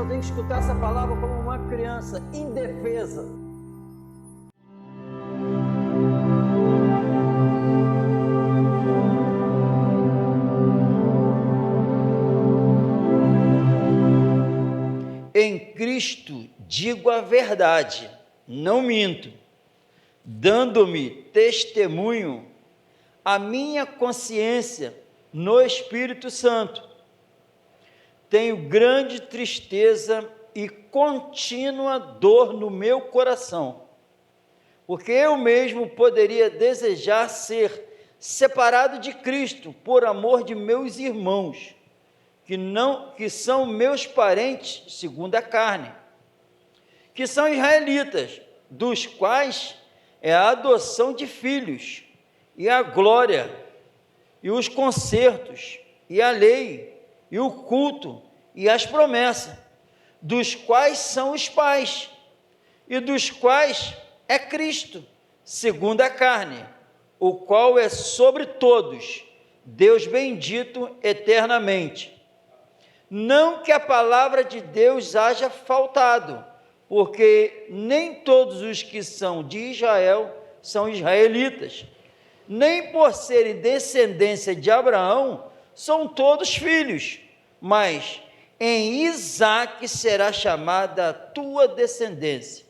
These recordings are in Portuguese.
eu tenho que escutar essa palavra como uma criança indefesa. Em Cristo digo a verdade, não minto, dando-me testemunho a minha consciência no Espírito Santo. Tenho grande tristeza e contínua dor no meu coração, porque eu mesmo poderia desejar ser separado de Cristo por amor de meus irmãos, que são meus parentes segundo a carne, que são israelitas, dos quais é a adoção de filhos, e a glória, e os concertos, e a lei, e o culto, e as promessas, dos quais são os pais, e dos quais é Cristo, segundo a carne, o qual é sobre todos, Deus bendito eternamente. Não que a palavra de Deus haja faltado, porque nem todos os que são de Israel são israelitas, nem por serem descendência de Abraão, são todos filhos, mas em Isaque será chamada a tua descendência.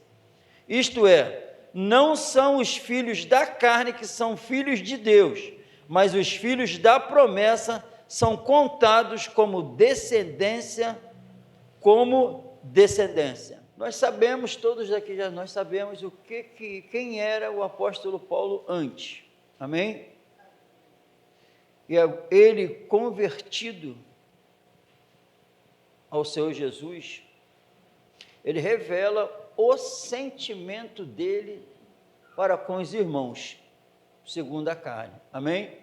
Isto é, não são os filhos da carne que são filhos de Deus, mas os filhos da promessa são contados como descendência, Nós sabemos, todos aqui nós sabemos quem era o apóstolo Paulo antes. Amém? E ele convertido ao Senhor Jesus, ele revela o sentimento dele para com os irmãos, segundo a carne. Amém?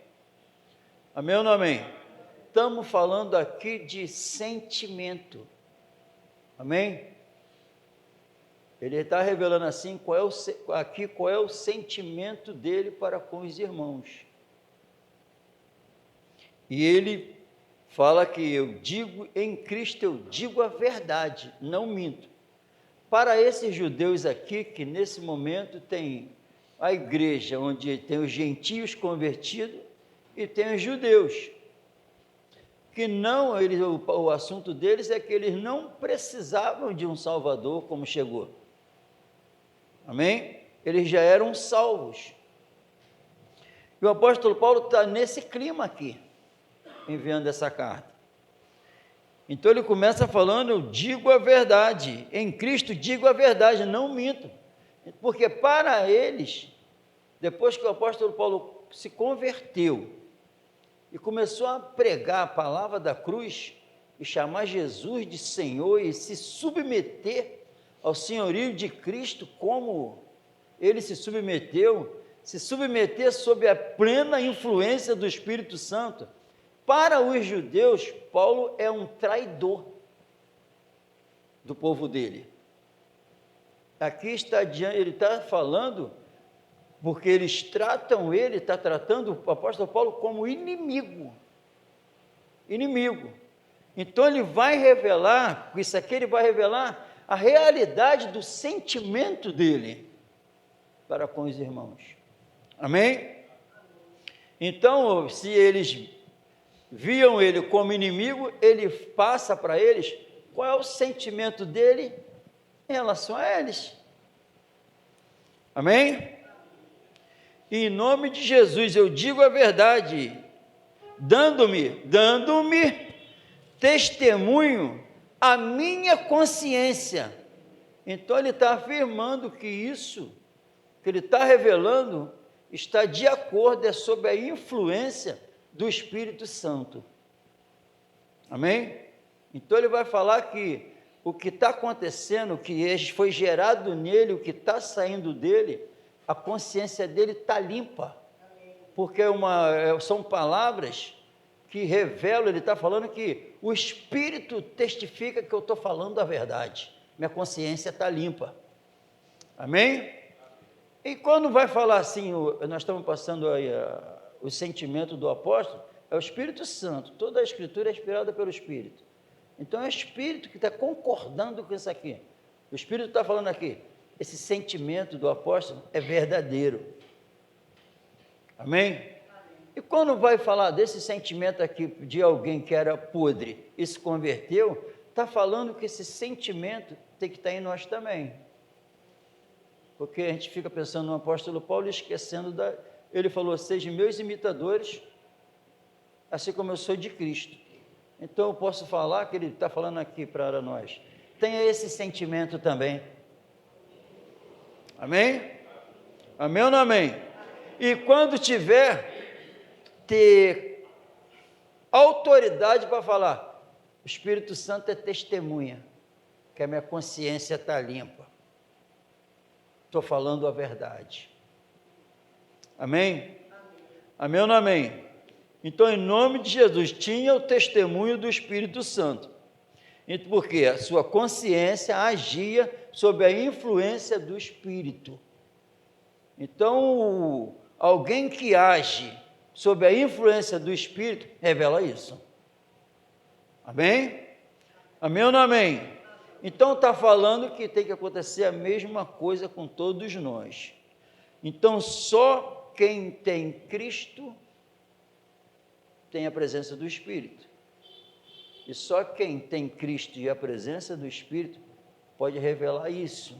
Amém ou não amém? Estamos falando aqui de sentimento. Amém? Ele está revelando assim qual é o sentimento dele para com os irmãos. E ele fala que em Cristo eu digo a verdade, não minto. Para esses judeus aqui, que nesse momento tem a igreja, onde tem os gentios convertidos e tem os judeus, que não, o assunto deles é que eles não precisavam de um Salvador como chegou. Amém? Eles já eram salvos. E o apóstolo Paulo está nesse clima aqui, enviando essa carta. Então ele começa falando, eu digo a verdade, em Cristo digo a verdade, não minto. Porque para eles, depois que o apóstolo Paulo se converteu e começou a pregar a palavra da cruz, e chamar Jesus de Senhor e se submeter ao senhorio de Cristo, como ele se submeter sob a plena influência do Espírito Santo. Para os judeus, Paulo é um traidor do povo dele. Aqui ele está falando, porque eles tratam está tratando o apóstolo Paulo como inimigo. Então ele vai revelar, com isso aqui ele vai revelar a realidade do sentimento dele para com os irmãos. Amém? Então, se eles viam ele como inimigo, ele passa para eles qual é o sentimento dele em relação a eles. Amém? E em nome de Jesus eu digo a verdade, dando-me testemunho a minha consciência. Então ele está afirmando que isso que ele está revelando está de acordo, é sob a influência do Espírito Santo. Amém? Então ele vai falar que o que está acontecendo, o que foi gerado nele, o que está saindo dele, a consciência dele está limpa. Porque são palavras que revelam, ele está falando que o Espírito testifica que eu estou falando a verdade. Minha consciência está limpa. Amém? E quando vai falar assim, nós estamos passando aí o sentimento do apóstolo, é o Espírito Santo. Toda a Escritura é inspirada pelo Espírito. Então é o Espírito que está concordando com isso aqui. O Espírito está falando aqui, esse sentimento do apóstolo é verdadeiro. Amém? E quando vai falar desse sentimento aqui de alguém que era podre e se converteu, está falando que esse sentimento tem que estar em nós também. Porque a gente fica pensando no apóstolo Paulo e esquecendo ele falou, sejam meus imitadores, assim como eu sou de Cristo. Então eu posso falar que ele está falando aqui para nós. Tenha esse sentimento também. Amém? Amém ou não amém? E quando tiver, ter autoridade para falar, o Espírito Santo é testemunha, que a minha consciência está limpa. Estou falando a verdade. Amém? Amém ou não amém? Então, em nome de Jesus, tinha o testemunho do Espírito Santo. Porque a sua consciência agia sob a influência do Espírito. Então, alguém que age sob a influência do Espírito revela isso. Amém? Amém ou não amém? Então, está falando que tem que acontecer a mesma coisa com todos nós. Então, só quem tem Cristo tem a presença do Espírito. E só quem tem Cristo e a presença do Espírito pode revelar isso.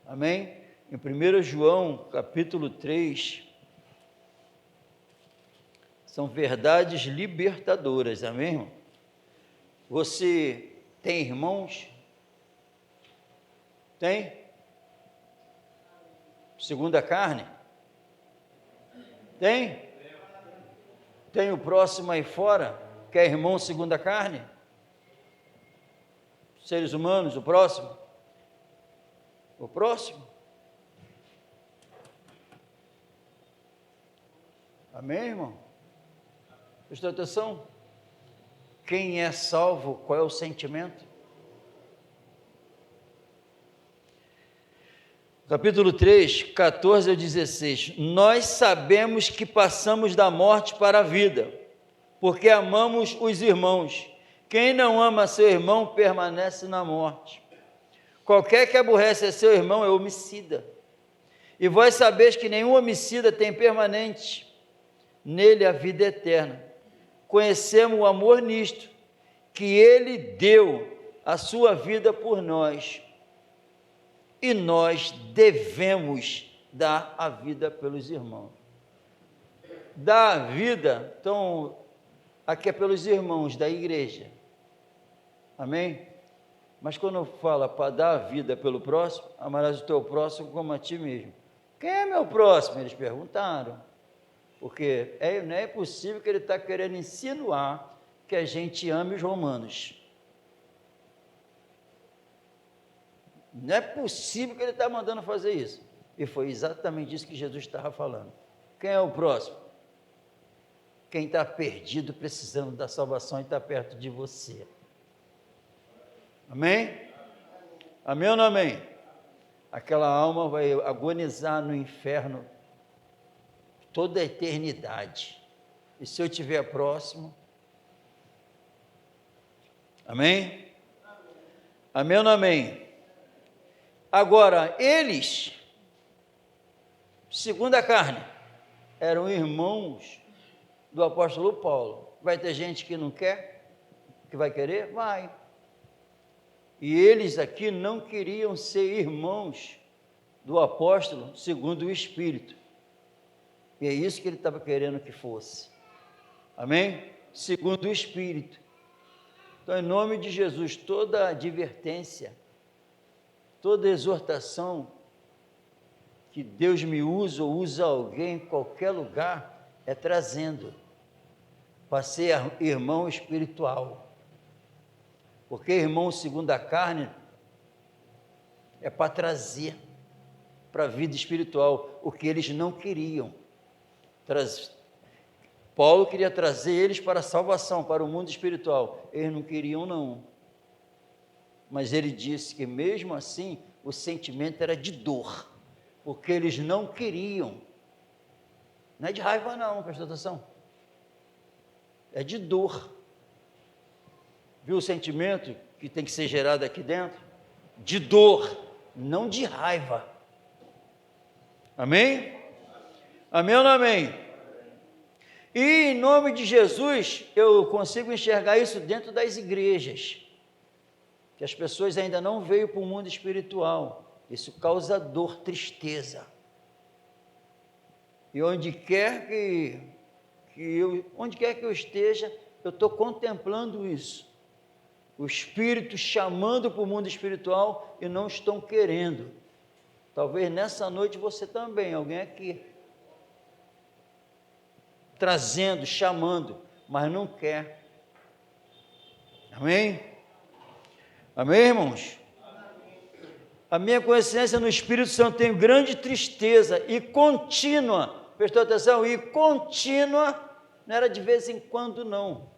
Amém? Em 1 João, capítulo 3, são verdades libertadoras, amém, irmão? Você tem irmãos? Tem? Segundo a carne? Tem? Tem o próximo aí fora, que é irmão segundo a carne? Seres humanos, o próximo? O próximo? Amém, irmão? Prestou atenção? Quem é salvo, qual é o sentimento? Capítulo 3, 14 a 16. Nós sabemos que passamos da morte para a vida, porque amamos os irmãos. Quem não ama seu irmão permanece na morte. Qualquer que aborrece a seu irmão é homicida. E vós sabeis que nenhum homicida tem permanente nele a vida eterna. Conhecemos o amor nisto, que ele deu a sua vida por nós. E nós devemos dar a vida pelos irmãos. Dar a vida, então, aqui é pelos irmãos da igreja. Amém? Mas quando fala para dar a vida pelo próximo, amarás o teu próximo como a ti mesmo. Quem é meu próximo? Eles perguntaram. Porque não é possível que ele está querendo insinuar que a gente ame os romanos. Não é possível que ele está mandando fazer isso. E foi exatamente isso que Jesus estava falando. Quem é o próximo? Quem está perdido, precisando da salvação e está perto de você. Amém? Amém ou não amém? Aquela alma vai agonizar no inferno toda a eternidade. E se eu estiver próximo? Amém? Amém ou não amém? Agora, eles, segundo a carne, eram irmãos do apóstolo Paulo. Vai ter gente que não quer, que vai querer? Vai. E eles aqui não queriam ser irmãos do apóstolo segundo o Espírito. E é isso que ele estava querendo que fosse. Amém? Segundo o Espírito. Então, em nome de Jesus, toda advertência, toda exortação que Deus me usa ou usa alguém em qualquer lugar, é trazendo para ser irmão espiritual. Porque irmão segundo a carne é para trazer para a vida espiritual o que eles não queriam. Paulo queria trazer eles para a salvação, para o mundo espiritual. Eles não queriam, não. Mas ele disse que mesmo assim o sentimento era de dor, porque eles não queriam. Não é de raiva não, presta atenção. É de dor. Viu o sentimento que tem que ser gerado aqui dentro? De dor, não de raiva. Amém? Amém ou não amém? E em nome de Jesus, eu consigo enxergar isso dentro das igrejas, que as pessoas ainda não veio para o mundo espiritual. Isso causa dor, tristeza. E onde quer que eu esteja, eu estou contemplando isso. O Espírito chamando para o mundo espiritual e não estão querendo. Talvez nessa noite você também, alguém aqui, trazendo, chamando, mas não quer. Amém? Amém, irmãos? A minha consciência no Espírito Santo tem grande tristeza e contínua, prestou atenção? E contínua, não era de vez em quando não,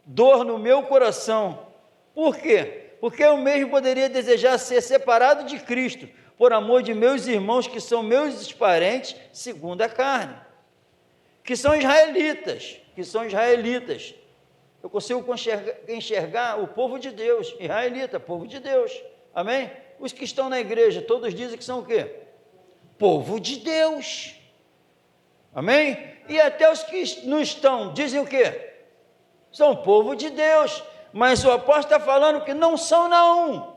dor no meu coração. Por quê? Porque eu mesmo poderia desejar ser separado de Cristo, por amor de meus irmãos que são meus parentes, segundo a carne, que são israelitas, eu consigo enxergar o povo de Deus, israelita, povo de Deus, amém? Os que estão na igreja, todos dizem que são o quê? Povo de Deus, amém? E até os que não estão, dizem o quê? São povo de Deus, mas o apóstolo está falando que não são não.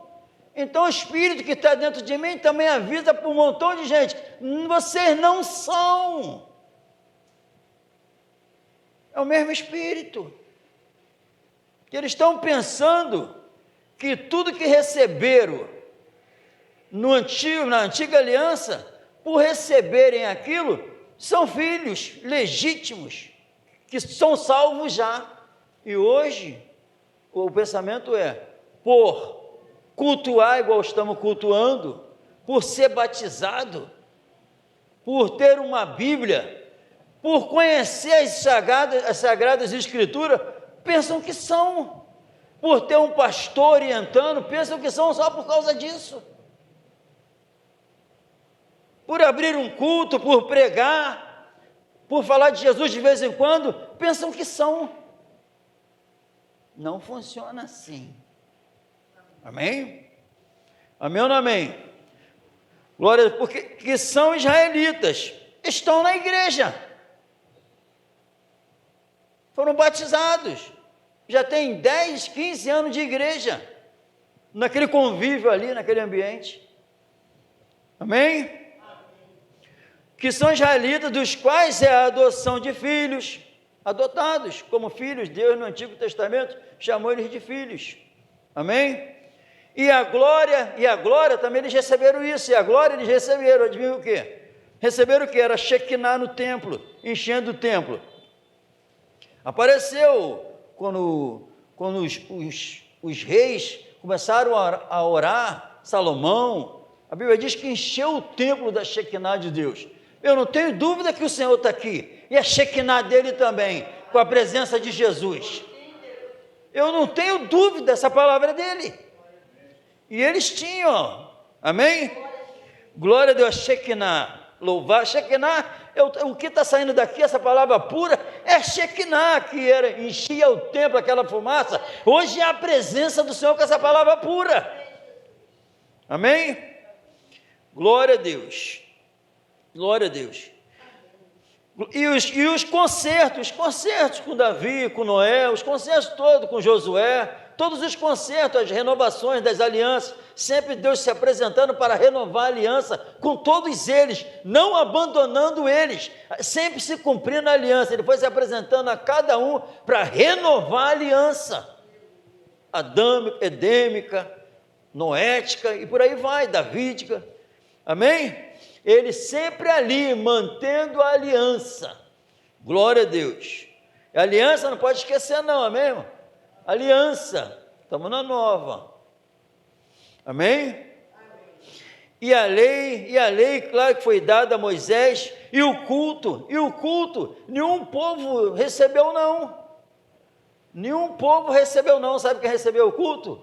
Então o Espírito que está dentro de mim também avisa para um montão de gente, vocês não são. É o mesmo Espírito. Que eles estão pensando que tudo que receberam na antiga aliança, por receberem aquilo, são filhos legítimos, que são salvos já. E hoje, o pensamento é, por cultuar igual estamos cultuando, por ser batizado, por ter uma Bíblia, por conhecer as Sagradas Escrituras, pensam que são, por ter um pastor orientando, pensam que são só por causa disso, por abrir um culto, por pregar, por falar de Jesus de vez em quando, pensam que são. Não funciona assim. Amém? Amém ou não amém? Glória, porque que são israelitas, estão na igreja, foram batizados, já tem 10, 15 anos de igreja, naquele convívio ali, naquele ambiente. Amém? Que são israelitas, dos quais é a adoção de filhos, adotados como filhos. Deus no Antigo Testamento chamou eles de filhos. Amém? E a glória também eles receberam isso, e a glória eles receberam, adivinha o quê? Receberam o quê? Era Shekinah no templo, enchendo o templo. Apareceu quando os reis começaram a orar, Salomão, a Bíblia diz que encheu o templo da Shekinah de Deus. Eu não tenho dúvida que o Senhor está aqui, e a Shekinah dele também, com a presença de Jesus. Eu não tenho dúvida, essa palavra é dele. E eles tinham, amém? Glória a Deus, Shekinah, louvar, Shekinah, o que está saindo daqui, essa palavra pura, é Shekinah, que enchia o templo, aquela fumaça. Hoje é a presença do Senhor com essa palavra pura. Amém? Glória a Deus. Glória a Deus. E os concertos com Davi, com Noé, os concertos todos com Josué, todos os concertos, as renovações das alianças, sempre Deus se apresentando para renovar a aliança com todos eles, não abandonando eles, sempre se cumprindo a aliança. Ele foi se apresentando a cada um para renovar a aliança, adâmica, edêmica, noética e por aí vai, davídica, amém? Ele sempre ali, mantendo a aliança, glória a Deus. A aliança não pode esquecer não, amém, irmão? Aliança, estamos na nova, amém? E a lei, claro que foi dada a Moisés, e o culto, nenhum povo recebeu não, sabe quem recebeu o culto?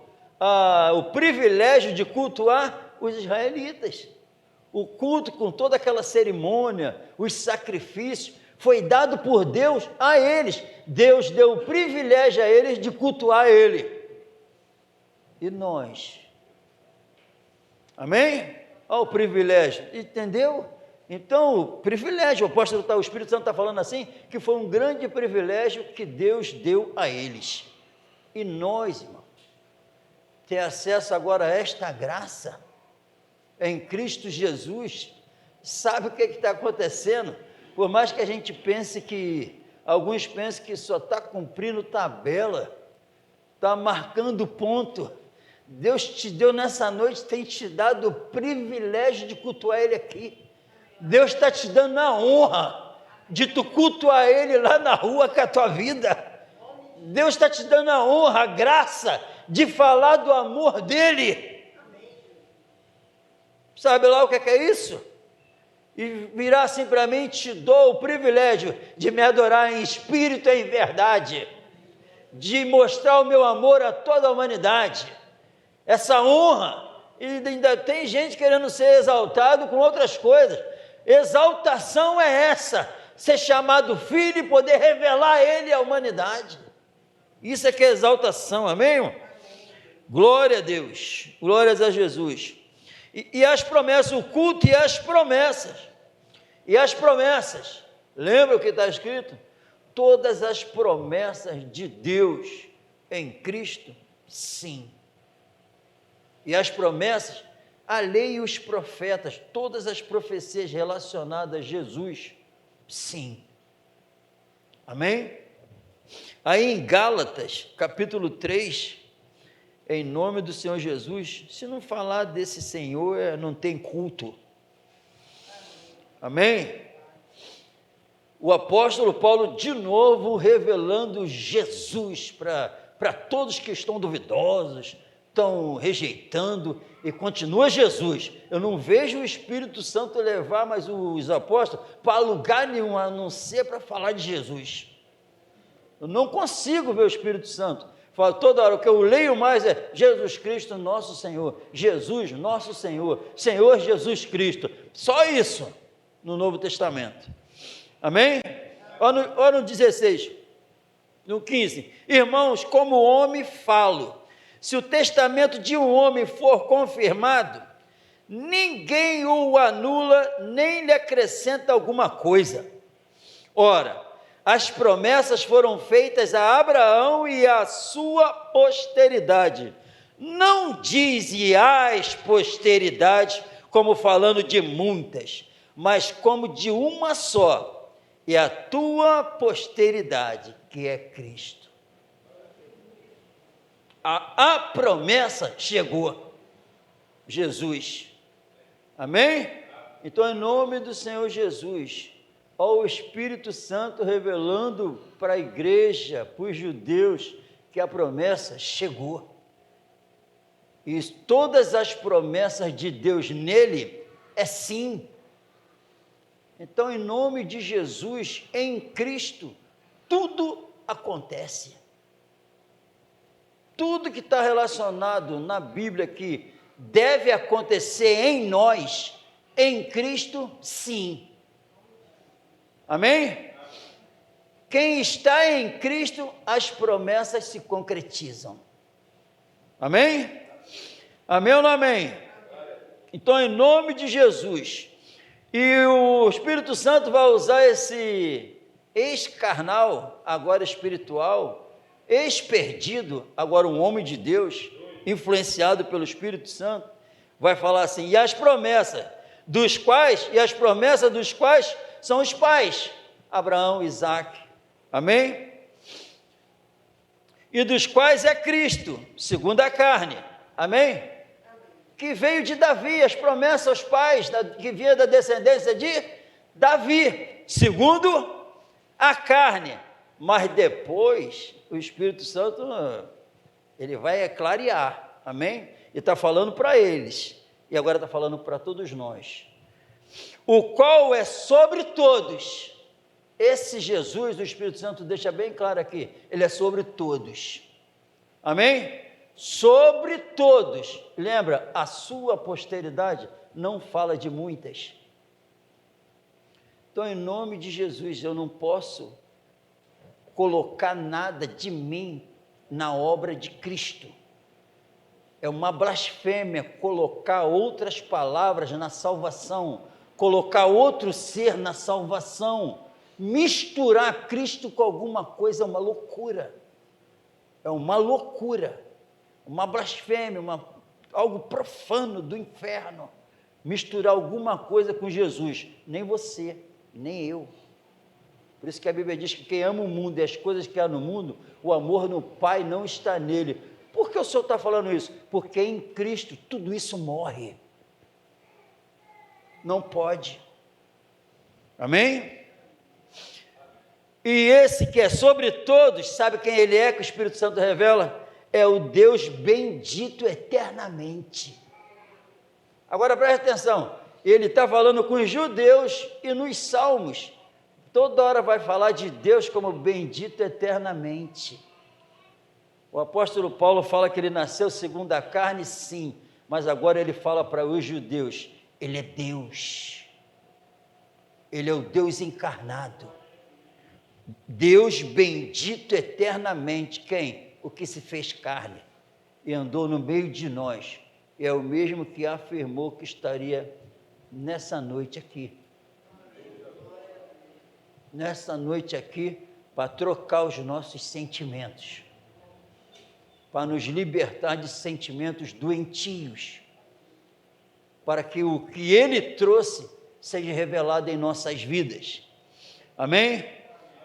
O privilégio de cultuar os israelitas, o culto com toda aquela cerimônia, os sacrifícios, foi dado por Deus a eles. Deus deu o privilégio a eles de cultuar Ele. E nós? Amém? Olha o privilégio, entendeu? Então, o privilégio, o Espírito Santo está falando assim, que foi um grande privilégio que Deus deu a eles. E nós, irmão, ter acesso agora a esta graça, em Cristo Jesus, sabe o que está acontecendo? Por mais que a gente pense que, alguns pensam que só está cumprindo tabela, está marcando ponto, Deus te deu nessa noite, tem te dado o privilégio de cultuar Ele aqui. Deus está te dando a honra de tu cultuar Ele lá na rua com a tua vida. Deus está te dando a honra, a graça de falar do amor dEle. Sabe lá o que é isso? E virar assim para mim, te dou o privilégio de me adorar em espírito e em verdade, de mostrar o meu amor a toda a humanidade. Essa honra, e ainda tem gente querendo ser exaltado com outras coisas. Exaltação é essa, ser chamado filho e poder revelar Ele à humanidade. Isso é que é exaltação, amém, irmão? Glória a Deus, glórias a Jesus. E as promessas, o culto e as promessas. E as promessas, lembra o que está escrito? Todas as promessas de Deus em Cristo, sim. E as promessas, a lei e os profetas, todas as profecias relacionadas a Jesus, sim. Amém? Aí em Gálatas, capítulo 3, em nome do Senhor Jesus, se não falar desse Senhor, não tem culto. Amém? O apóstolo Paulo, de novo, revelando Jesus para todos que estão duvidosos, estão rejeitando, e continua Jesus. Eu não vejo o Espírito Santo levar mais os apóstolos para lugar nenhum, a não ser para falar de Jesus. Eu não consigo ver o Espírito Santo. Fala toda hora, o que eu leio mais é Jesus Cristo, nosso Senhor. Jesus, nosso Senhor. Senhor Jesus Cristo. Só isso no Novo Testamento. Amém? Olha no 16, no 15. Irmãos, como homem falo. Se o testamento de um homem for confirmado, ninguém o anula, nem lhe acrescenta alguma coisa. Ora, as promessas foram feitas a Abraão e à sua posteridade. Não dize as posteridades, como falando de muitas, mas como de uma só, e a tua posteridade, que é Cristo. A promessa chegou, Jesus. Amém? Então, em nome do Senhor Jesus, ó, o Espírito Santo revelando para a igreja, para os judeus, que a promessa chegou. E todas as promessas de Deus nele é sim. Então, em nome de Jesus, em Cristo, tudo acontece. Tudo que está relacionado na Bíblia que deve acontecer em nós, em Cristo, sim. Amém? Quem está em Cristo, as promessas se concretizam. Amém? Amém ou não amém? Então, em nome de Jesus, e o Espírito Santo vai usar esse ex-carnal, agora espiritual, ex-perdido, agora um homem de Deus, influenciado pelo Espírito Santo, vai falar assim, e as promessas dos quais são os pais, Abraão, Isaque, amém? E dos quais é Cristo, segundo a carne, amém? Que veio de Davi, as promessas aos pais, que vinha da descendência de Davi, segundo a carne, mas depois o Espírito Santo, ele vai clarear, amém? E está falando para eles, e agora está falando para todos nós, o qual é sobre todos. Esse Jesus, o Espírito Santo deixa bem claro aqui, ele é sobre todos, amém? Sobre todos. Lembra, a sua posteridade não fala de muitas. Então, em nome de Jesus, eu não posso colocar nada de mim na obra de Cristo. É uma blasfêmia colocar outras palavras na salvação, colocar outro ser na salvação, misturar Cristo com alguma coisa é uma loucura. É uma loucura, uma blasfêmia, algo profano do inferno. Misturar alguma coisa com Jesus, nem você, nem eu. Por isso que a Bíblia diz que quem ama o mundo e as coisas que há no mundo, o amor no Pai não está nele. Por que o Senhor está falando isso? Porque em Cristo tudo isso morre. Não pode. Amém? E esse que é sobre todos, sabe quem ele é, que o Espírito Santo revela? É o Deus bendito eternamente. Agora preste atenção, ele está falando com os judeus e nos salmos, toda hora vai falar de Deus como bendito eternamente. O apóstolo Paulo fala que ele nasceu segundo a carne, sim, mas agora ele fala para os judeus, ele é Deus, ele é o Deus encarnado, Deus bendito eternamente. Quem? O que se fez carne e andou no meio de nós, é o mesmo que afirmou que estaria nessa noite aqui, para trocar os nossos sentimentos, para nos libertar de sentimentos doentios, para que o que Ele trouxe seja revelado em nossas vidas. Amém?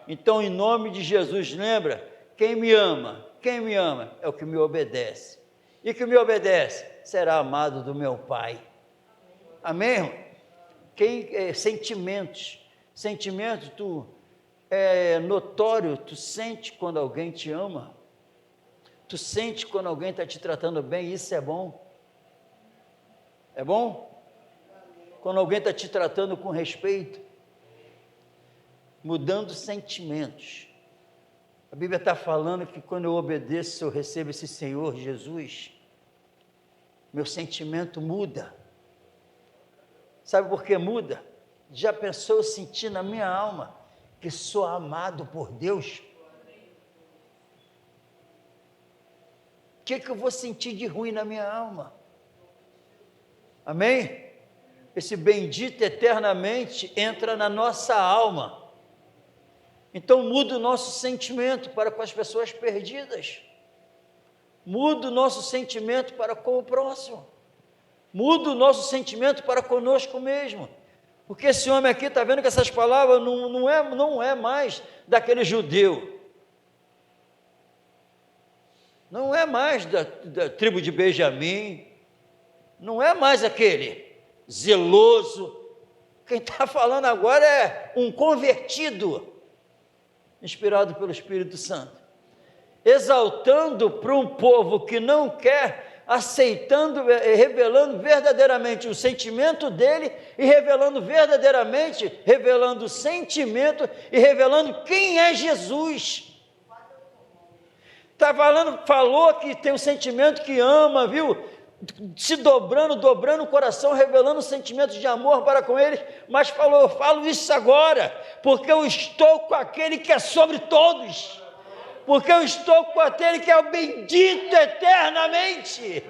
Então, em nome de Jesus, lembra? Quem me ama é o que me obedece. E que me obedece será amado do meu Pai. Amém? Sentimentos, é notório, tu sente quando alguém te ama, tu sente quando alguém está te tratando bem, isso é bom. É bom? Quando alguém está te tratando com respeito, mudando sentimentos. A Bíblia está falando que quando eu obedeço, eu recebo esse Senhor Jesus, meu sentimento muda. Sabe por que muda? Já pensou eu sentir na minha alma que sou amado por Deus? O que eu vou sentir de ruim na minha alma? Amém? Esse bendito eternamente entra na nossa alma. Então muda o nosso sentimento para com as pessoas perdidas. Muda o nosso sentimento para com o próximo. Muda o nosso sentimento para conosco mesmo. Porque esse homem aqui está vendo que essas palavras não é mais daquele judeu. Não é mais da tribo de Benjamim. Não é mais aquele zeloso. Quem está falando agora é um convertido, inspirado pelo Espírito Santo, exaltando para um povo que não quer, aceitando, revelando verdadeiramente o sentimento dele e revelando verdadeiramente, revelando o sentimento e revelando quem é Jesus. Está falou que tem um sentimento que ama, viu? Se dobrando o coração, revelando sentimentos de amor para com eles, mas falou, eu falo isso agora, porque eu estou com aquele que é sobre todos, porque eu estou com aquele que é o bendito eternamente.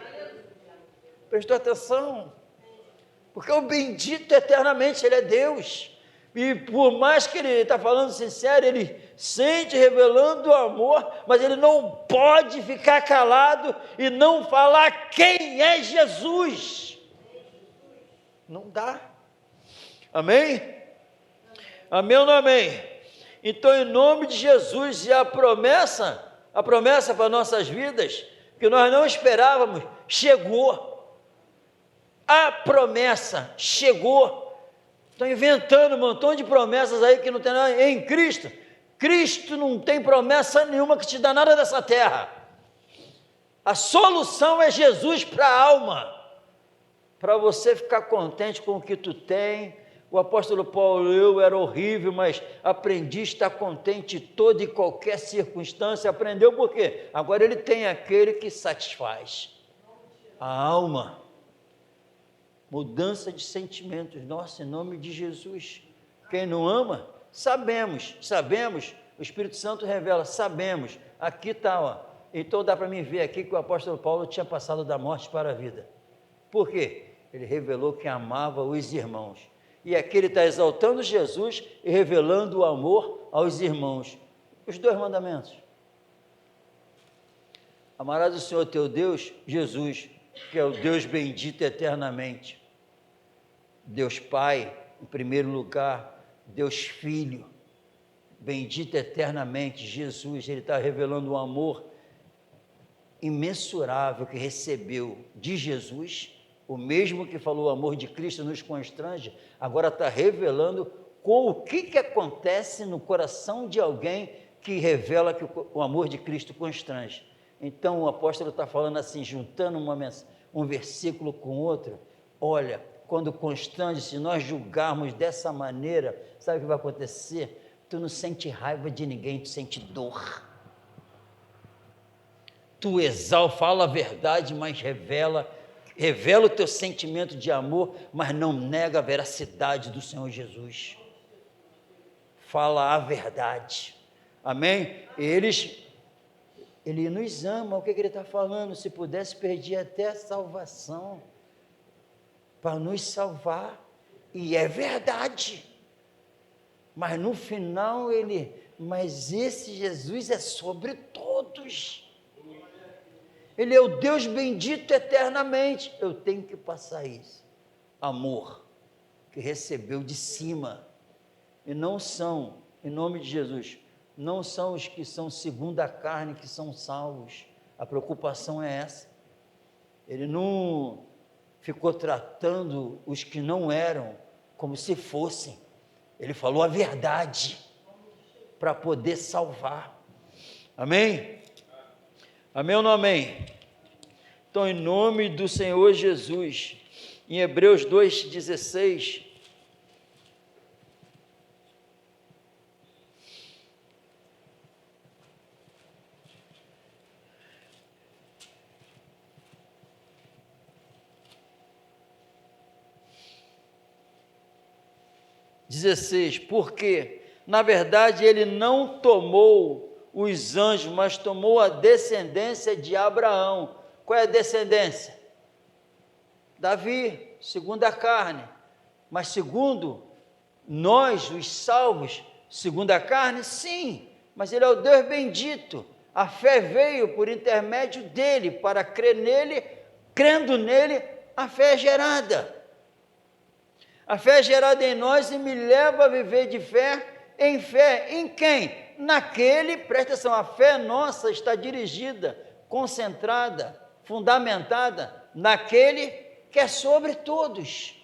Prestou atenção? Porque o bendito eternamente, ele é Deus, e por mais que ele está falando sincero, ele sente revelando o amor, mas ele não pode ficar calado e não falar quem é Jesus. Não dá. Amém? Amém ou não amém? Então, em nome de Jesus, e a promessa para nossas vidas, que nós não esperávamos, chegou. A promessa chegou. Estão inventando um montão de promessas aí que não tem nada em Cristo. Cristo não tem promessa nenhuma que te dá nada dessa terra. A solução é Jesus para a alma, para você ficar contente com o que tu tem. O apóstolo Paulo, eu era horrível, mas aprendi a estar contente em toda e qualquer circunstância. Aprendeu por quê? Agora ele tem aquele que satisfaz a alma. Mudança de sentimentos, nossa, em nome de Jesus. Quem não ama, sabemos, o Espírito Santo revela, sabemos, aqui está, ó. Então dá para mim ver aqui que o apóstolo Paulo tinha passado da morte para a vida. Por quê? Ele revelou que amava os irmãos. E aqui ele está exaltando Jesus e revelando o amor aos irmãos. Os 2 mandamentos. Amarás o Senhor teu Deus, Jesus, que é o Deus bendito eternamente. Deus Pai, em primeiro lugar. Deus Filho, bendito eternamente. Jesus, ele está revelando um amor imensurável que recebeu de Jesus. O mesmo que falou o amor de Cristo nos constrange, agora está revelando com o que acontece no coração de alguém que revela que o amor de Cristo constrange. Então o apóstolo está falando assim, juntando um versículo com outro. Olha, quando constrange, se nós julgarmos dessa maneira, sabe o que vai acontecer? Tu não sente raiva de ninguém, tu sente dor. Tu fala a verdade, mas revela o teu sentimento de amor, mas não nega a veracidade do Senhor Jesus. Fala a verdade. Amém? Ele nos ama. O que ele está falando? Se pudesse, perder até a salvação para nos salvar. E é verdade. Mas no final mas esse Jesus é sobre todos. Ele é o Deus bendito eternamente. Eu tenho que passar isso. Amor que recebeu de cima. E não são, em nome de Jesus, não são os que são segundo a carne que são salvos. A preocupação é essa. Ele não ficou tratando os que não eram como se fossem. Ele falou a verdade para poder salvar. Amém? Amém ou não amém? Então, em nome do Senhor Jesus, em Hebreus 2,16, porque, na verdade, ele não tomou os anjos, mas tomou a descendência de Abraão. Qual é a descendência? Davi, segundo a carne. Mas segundo nós, os salvos, segundo a carne, sim. Mas ele é o Deus bendito. A fé veio por intermédio dele, para crer nele, crendo nele, a fé é gerada. A fé é gerada em nós e me leva a viver de fé em quem? Naquele, presta atenção, a fé nossa está dirigida, concentrada, fundamentada naquele que é sobre todos.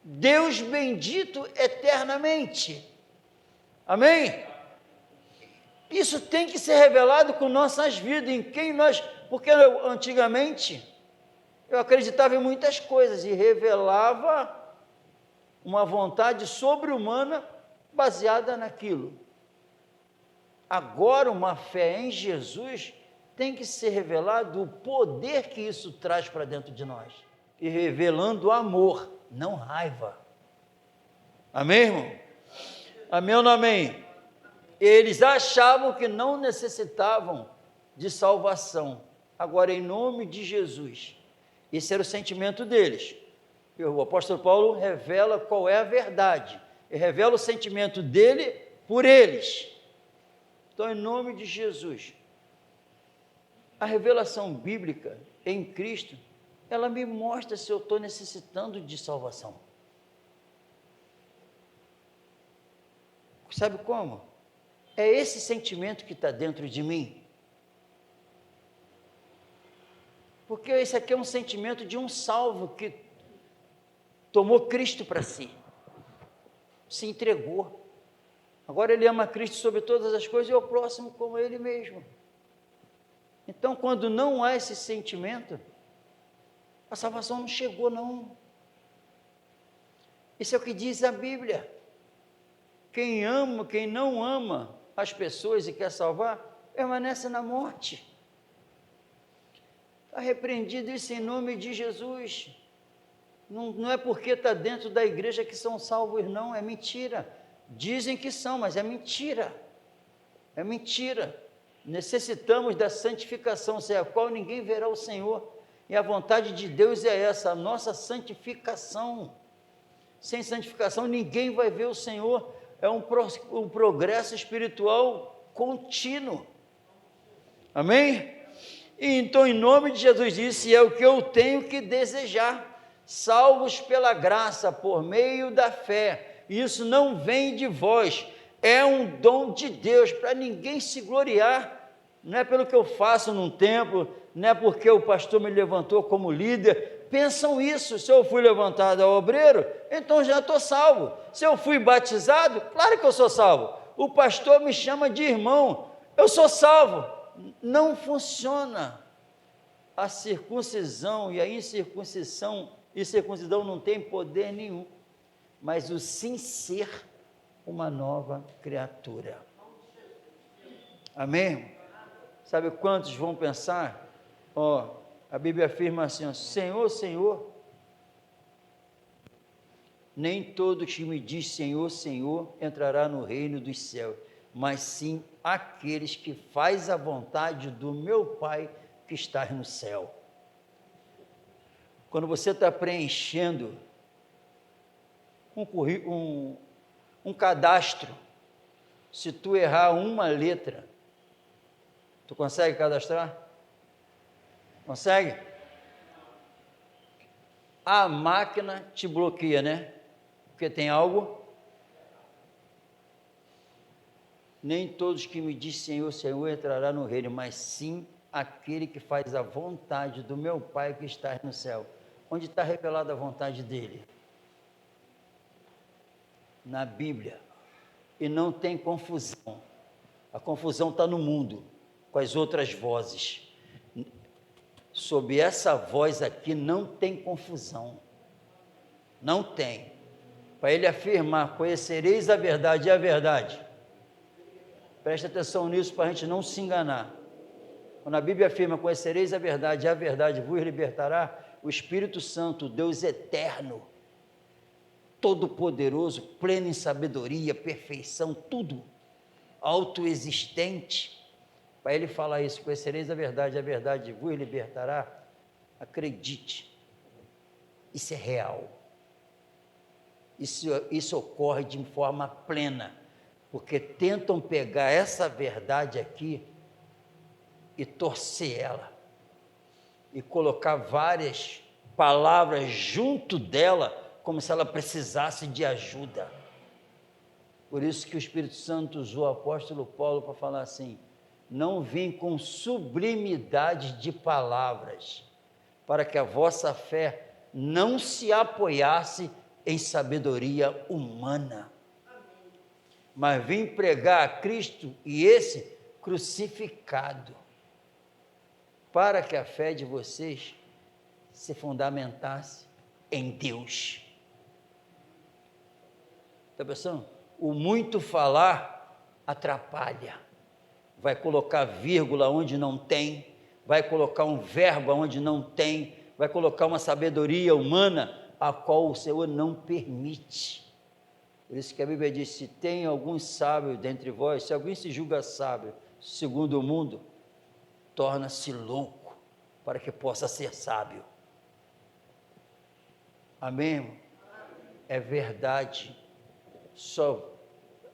Deus bendito eternamente. Amém? Isso tem que ser revelado com nossas vidas, em quem nós... Porque antigamente eu acreditava em muitas coisas e revelava uma vontade sobre-humana baseada naquilo. Agora, uma fé em Jesus tem que ser revelado o poder que isso traz para dentro de nós. E revelando amor, não raiva. Amém, irmão? Amém ou não amém? Eles achavam que não necessitavam de salvação. Agora, em nome de Jesus, esse era o sentimento deles. O apóstolo Paulo revela qual é a verdade. Ele revela o sentimento dele por eles. Então, em nome de Jesus, a revelação bíblica em Cristo, ela me mostra se eu estou necessitando de salvação. Sabe como? É esse sentimento que está dentro de mim. Porque esse aqui é um sentimento de um salvo que tomou Cristo para si, se entregou. Agora ele ama Cristo sobre todas as coisas e é o próximo como ele mesmo. Então, quando não há esse sentimento, a salvação não chegou, não. Isso é o que diz a Bíblia. Quem não ama as pessoas e quer salvar, permanece na morte. Está repreendido isso em nome de Jesus. Não é porque está dentro da igreja que são salvos, não, é mentira. Dizem que são, mas é mentira. É mentira. Necessitamos da santificação, sem a qual ninguém verá o Senhor. E a vontade de Deus é essa, a nossa santificação. Sem santificação ninguém vai ver o Senhor. É um progresso espiritual contínuo. Amém? E então, em nome de Jesus, disse: é o que eu tenho que desejar. Salvos pela graça, por meio da fé. Isso não vem de vós, é um dom de Deus, para ninguém se gloriar. Não é pelo que eu faço num templo, não é porque o pastor me levantou como líder. Pensam isso: se eu fui levantado ao obreiro, então já estou salvo. Se eu fui batizado, claro que eu sou salvo. O pastor me chama de irmão, eu sou salvo. Não funciona. A circuncisão e a incircuncisão, e circuncisão não tem poder nenhum, mas o sim ser uma nova criatura. Amém? Sabe quantos vão pensar? A Bíblia afirma assim: Senhor, Senhor. Nem todo que me diz Senhor, Senhor entrará no reino dos céus, mas sim aqueles que fazem a vontade do meu Pai que está no céu. Quando você está preenchendo um cadastro, se tu errar uma letra, tu consegue cadastrar? Consegue? A máquina te bloqueia, né? Porque tem algo. Nem todos que me dizem Senhor, Senhor entrará no reino, mas sim aquele que faz a vontade do meu Pai que está no céu. Onde está revelada a vontade dele? Na Bíblia. E não tem confusão. A confusão está no mundo, com as outras vozes. Sob essa voz aqui não tem confusão. Não tem. Para ele afirmar: conhecereis a verdade e a verdade. Preste atenção nisso para a gente não se enganar. Quando a Bíblia afirma: conhecereis a verdade e a verdade vos libertará, o Espírito Santo, Deus eterno, todo-poderoso, pleno em sabedoria, perfeição, tudo, autoexistente, para ele falar isso: conhecereis a verdade vos libertará. Acredite, isso é real, isso ocorre de forma plena, porque tentam pegar essa verdade aqui e torcer ela, e colocar várias palavras junto dela, como se ela precisasse de ajuda. Por isso que o Espírito Santo usou o apóstolo Paulo para falar assim: não vim com sublimidade de palavras, para que a vossa fé não se apoiasse em sabedoria humana, mas vim pregar a Cristo e esse crucificado, para que a fé de vocês se fundamentasse em Deus. Está pensando? O muito falar atrapalha. Vai colocar vírgula onde não tem, vai colocar um verbo onde não tem, vai colocar uma sabedoria humana a qual o Senhor não permite. Por isso que a Bíblia diz: se tem algum sábio dentre vós, se alguém se julga sábio segundo o mundo, torna-se louco para que possa ser sábio. Amém? É verdade.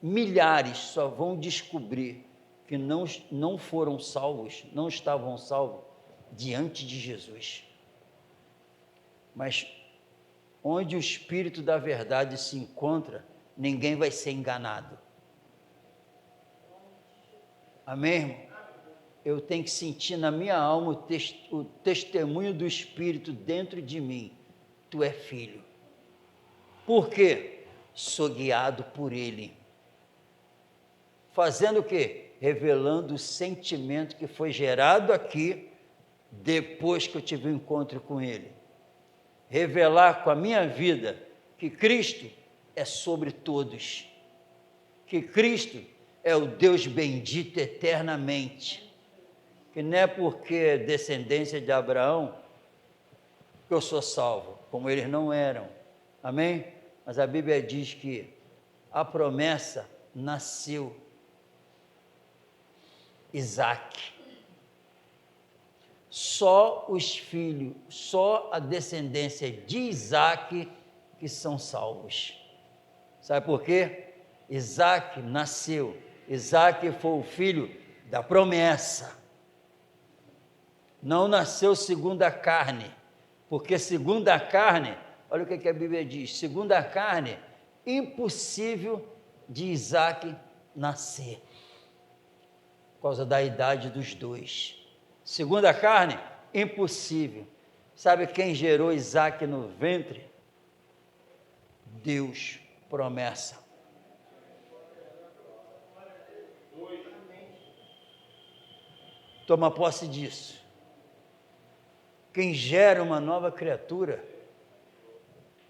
Milhares só vão descobrir que não foram salvos, não estavam salvos diante de Jesus. Mas onde o Espírito da verdade se encontra, ninguém vai ser enganado. Amém, irmão? Eu tenho que sentir na minha alma o testemunho do Espírito dentro de mim: tu é filho. Por quê? Sou guiado por Ele. Fazendo o quê? Revelando o sentimento que foi gerado aqui, depois que eu tive um encontro com Ele. Revelar com a minha vida que Cristo é sobre todos, que Cristo é o Deus bendito eternamente, que não é porque é descendência de Abraão que eu sou salvo, como eles não eram. Amém? Mas a Bíblia diz que a promessa nasceu Isaac. Só os filhos, só a descendência de Isaac que são salvos. Sabe por quê? Isaac nasceu. Isaac foi o filho da promessa. Não nasceu segundo a carne, porque segundo a carne, olha o que a Bíblia diz, segundo a carne, impossível de Isaac nascer, por causa da idade dos dois. Segundo a carne, impossível. Sabe quem gerou Isaac no ventre? Deus, promessa. Toma posse disso. Quem gera uma nova criatura,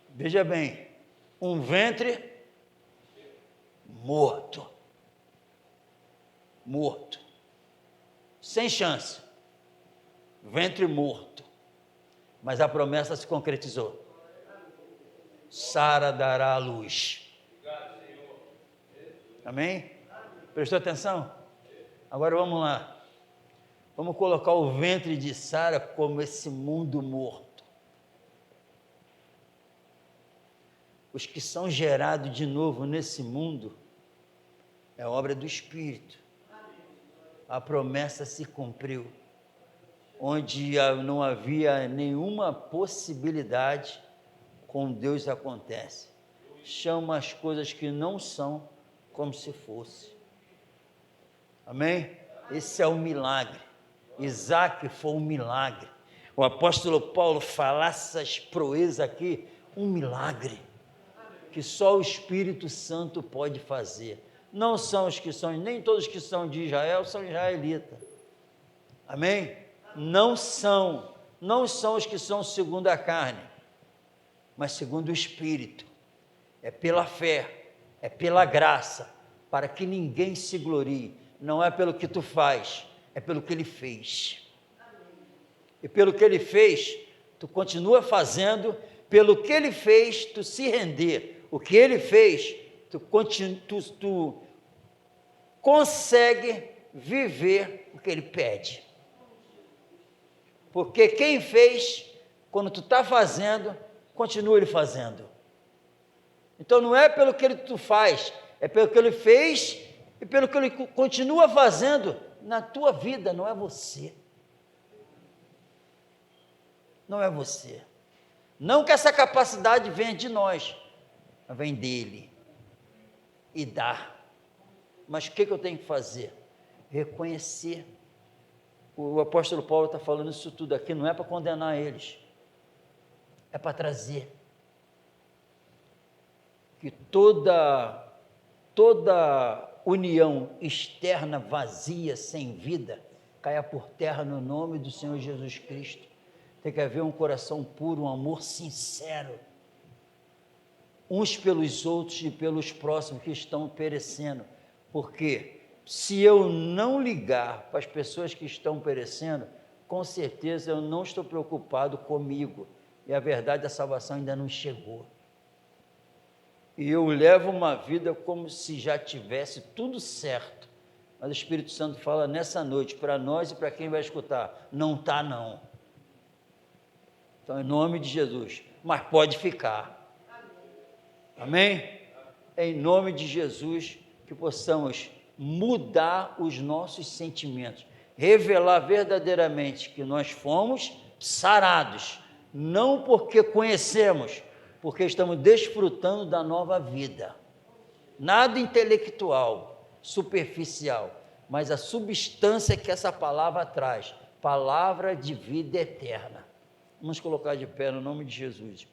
veja bem, um ventre morto. Morto. Sem chance. Ventre morto. Mas a promessa se concretizou. Sara dará a luz. Amém? Prestou atenção? Agora vamos lá. Vamos colocar o ventre de Sara como esse mundo morto. Os que são gerados de novo nesse mundo é obra do Espírito. A promessa se cumpriu. Onde não havia nenhuma possibilidade, com Deus acontece. Chama as coisas que não são como se fosse. Amém? Esse é o milagre. Isaac foi um milagre. O apóstolo Paulo fala essas proezas aqui, um milagre, que só o Espírito Santo pode fazer. Não são os que são, nem todos que são de Israel são israelitas. Amém? Não são os que são segundo a carne, mas segundo o Espírito. É pela fé, é pela graça, para que ninguém se glorie. Não é pelo que tu faz, é pelo que Ele fez. E pelo que Ele fez, tu continua fazendo, pelo que Ele fez, tu se render. O que Ele fez, tu consegue viver o que Ele pede. Porque quem fez, quando tu está fazendo, continua Ele fazendo. Então não é pelo que tu faz, é pelo que Ele fez e pelo que Ele continua fazendo na tua vida, não é você. Não é você. Não que essa capacidade venha de nós, mas vem dEle. E dá. Mas o que eu tenho que fazer? Reconhecer. O apóstolo Paulo está falando isso tudo aqui, não é para condenar eles, é para trazer que toda união externa vazia, sem vida, caia por terra no nome do Senhor Jesus Cristo. Tem que haver um coração puro, um amor sincero, uns pelos outros e pelos próximos que estão perecendo, porque se eu não ligar para as pessoas que estão perecendo, com certeza eu não estou preocupado comigo, e a verdade da salvação ainda não chegou. E eu levo uma vida como se já tivesse tudo certo, mas o Espírito Santo fala nessa noite, para nós e para quem vai escutar, não está não. Então, em nome de Jesus, mas pode ficar. Amém? Em nome de Jesus, que possamos mudar os nossos sentimentos, revelar verdadeiramente que nós fomos sarados, não porque conhecemos, porque estamos desfrutando da nova vida. Nada intelectual, superficial, mas a substância que essa palavra traz, palavra de vida eterna. Vamos colocar de pé no nome de Jesus.